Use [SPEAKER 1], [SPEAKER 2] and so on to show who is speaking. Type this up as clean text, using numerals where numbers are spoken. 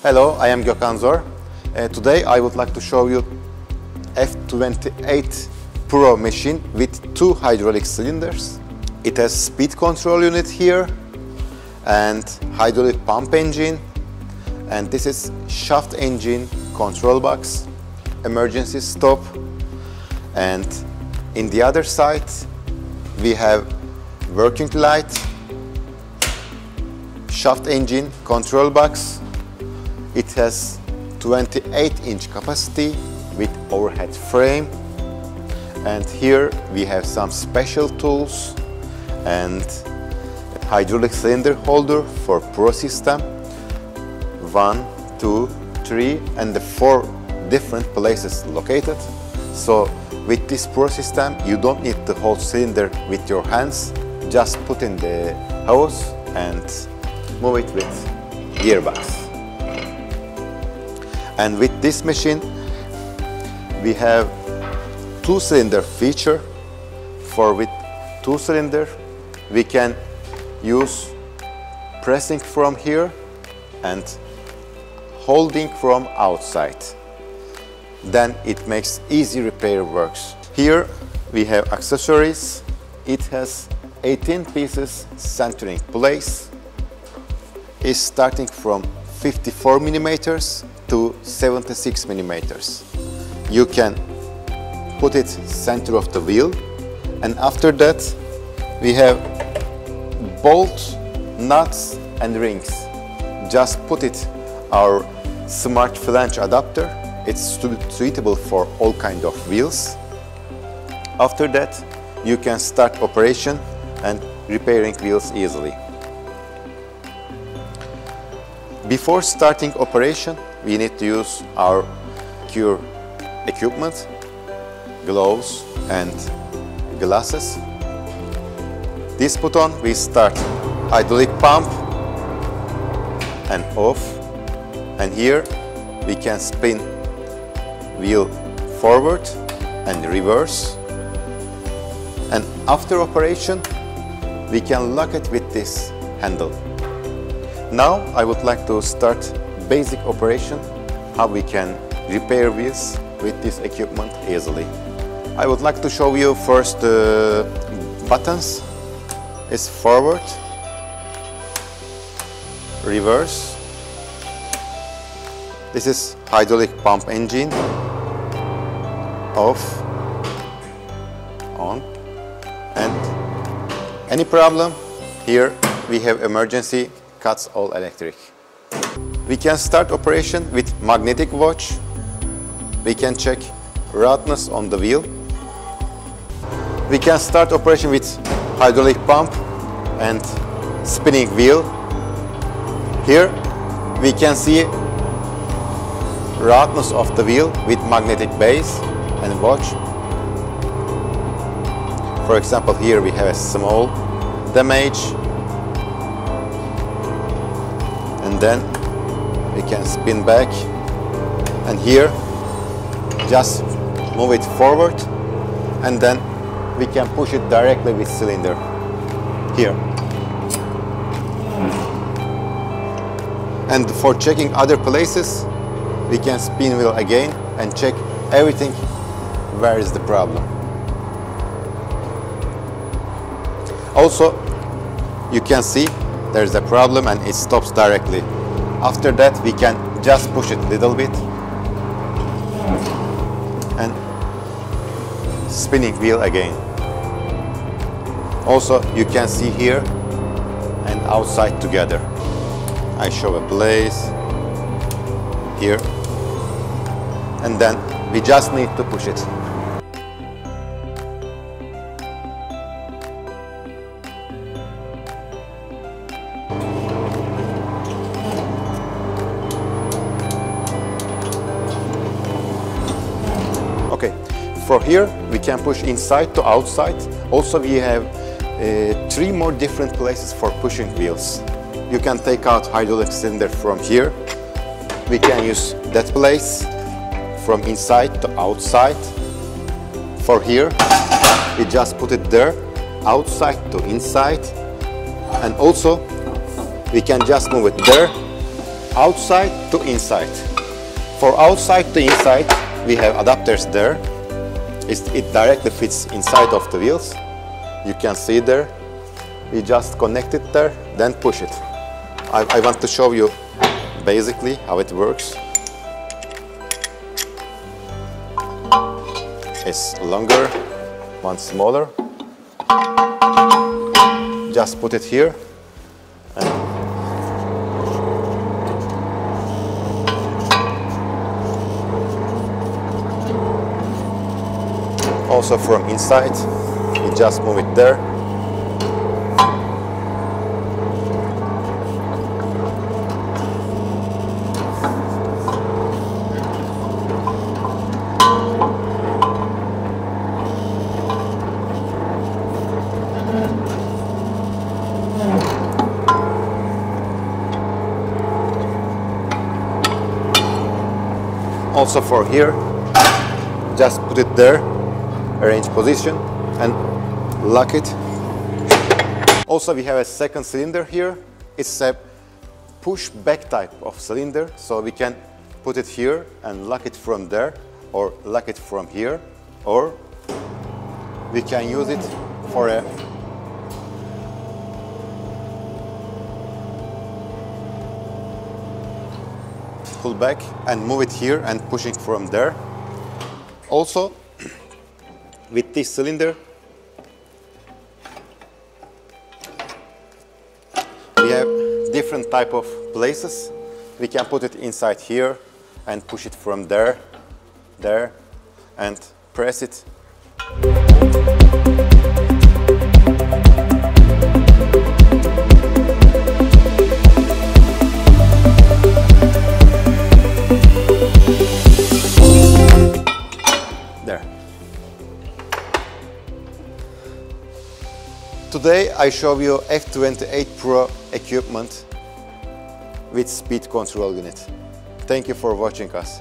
[SPEAKER 1] Hello, I am Gökhan Zor. Today I would like to show you F28 Pro machine with two hydraulic cylinders. It has speed control unit here and hydraulic pump engine, and this is shaft engine control box, emergency stop, and in the other side we have working light, shaft engine control box. It has 28-inch capacity with overhead frame, and here we have some special tools and hydraulic cylinder holder for Pro system. 1, 2, 3 and the 4 different places located. So with this Pro system you don't need to hold cylinder with your hands, just put in the hose and move it with gearbox. And with this machine we have 2-cylinder feature. For with 2-cylinder we can use pressing from here and holding from outside. Then it makes easy repair works. Here we have accessories. It has 18 pieces centering place. Is starting from 54 millimeters to 76 millimeters. You can put it center of the wheel, and after that we have bolts, nuts and rings. Just put it our smart flange adapter. It's suitable for all kind of wheels. After that you can start operation and repairing wheels easily. Before starting operation we need to use our cure equipment, gloves and glasses. This button we start hydraulic pump and off, and here we can spin wheel forward and reverse, and after operation we can lock it with this handle. Now I would like to start basic operation, how we can repair wheels with this equipment easily. I would like to show you first the buttons. Is forward, reverse. This is hydraulic pump engine, off, on, and any problem, here we have emergency cuts all electric. We can start operation with magnetic watch. We can check roughness on the wheel. We can start operation with hydraulic pump and spinning wheel. Here we can see roughness of the wheel with magnetic base and watch. For example, here we have a small damage, and then we can spin back, and here just move it forward, and then we can push it directly with cylinder here. And for checking other places we can spin wheel again and check everything where is the problem. Also you can see there's a problem and it stops directly. After that we can just push it a little bit and spinning wheel again. Also you can see here and outside together. I show a place here, and then we just need to push it. Okay, for here we can push inside to outside. Also we have 3 more different places for pushing wheels. You can take out hydraulic cylinder from here. We can use that place from inside to outside. For here we just put it there, outside to inside, and also we can just move it there outside to inside. For outside to inside, we have adapters there. It directly fits inside of the wheels. You can see there. We just connect it there, then push it. I want to show you basically how it works. It's longer, one smaller. Just put it here. And also from inside, you just move it there. Also for here, just put it there, arrange position and lock it. Also we have a second cylinder here. It's a push back type of cylinder, so we can put it here and lock it from there, or lock it from here, or we can use it for a pull back and move it here and pushing from there. Also, with this cylinder, we have different type of places. We can put it inside here and push it from there, there, and press it. There. Today I show you F28 Pro equipment with speed control unit. Thank you for watching us.